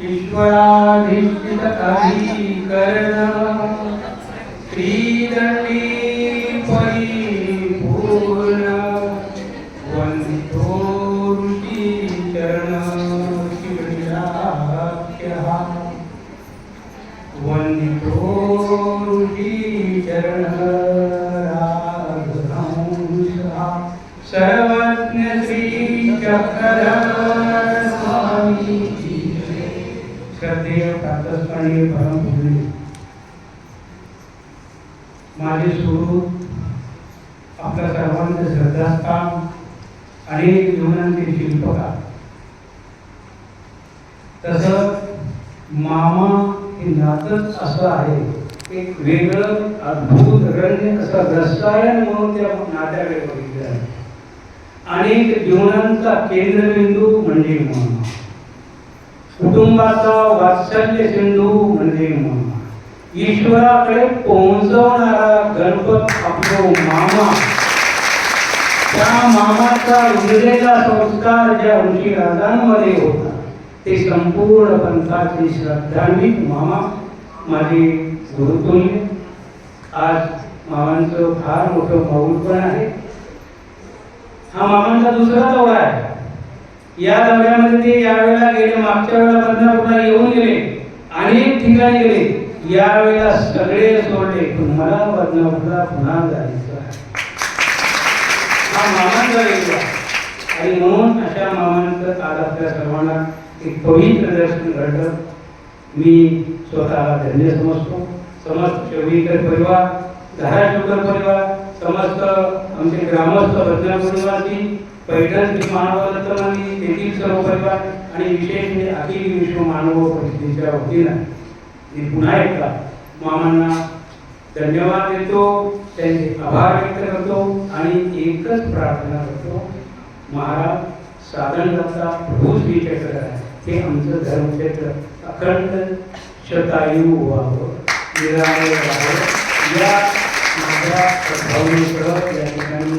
ईश्वराधीष्ठित अधिकरण श्रीदंडी परिपूर्ण वंदितो ऋषी चरण शिवराख्यः वंदितो ऋषी चरण राघवंशः सर्वज्ञ श्री चक्रधर स्वामी श्रद्धेय प्रातस्मरणीय परमपूज्य माझे स्वरूप आपल्या सर्वांचे श्रद्धास्थान अनेक जीवनांचे शिल्पकार तसं मामा हे नातच असं आहे एक वेगळं अद्भुत रंग असं रसायन म्हणून त्या नात्याकडे बघितलं आहे अनेक जीवनांचा केंद्रबिंदू म्हणजे मामा कुटुंबाचा वात्सल्य सिंधू म्हणजे मामा ईश्वराकडे पोहोचवणारा गणपत आपलो मामा त्या मामाचा उरलेला संस्कार ज्या ऋषी राजांमध्ये होता ते संपूर्ण पंथाचे श्रद्धान्वित मामा माझे गुरुतुल्य आज मामांचं फार मोठं मौलपण आहे हा मामांचा दुसरा दौरा आहे या दौऱ्यामध्ये ते यावेळेला गेले मागच्या वेळेला बदनापूरला येऊन गेले अनेक ठिकाणी गेले यावेळेला सगळे सोडले पण मला बदनापूरला पुन्हा जायचं आहे हा मामांचा वेगळा आणि म्हणून अशा मामांचं आज आपल्या सर्वांना एक पवित्र दर्शन घडलं मी स्वतःला धन्य समजतो समस्त शेवईकर परिवार धाराशिवकर परिवार समस्त आमचे ग्रामस्थ बदनापूरवासी पैठणचे मानवरत्नांनी तेथील सर्व परिवार आणि विशेष म्हणजे अखिल विश्व मानव परिषदेच्या वतीनं मी पुन्हा एकदा मामांना धन्यवाद देतो त्यांचे आभार व्यक्त करतो आणि एकच प्रार्थना करतो महाराज साधन करता प्रभू श्री चक्र हे आमचं धर्मक्षेत्र अखंड शतायू व्हावं निरामय व्हावं या माझ्या भावनेकडं या ठिकाणी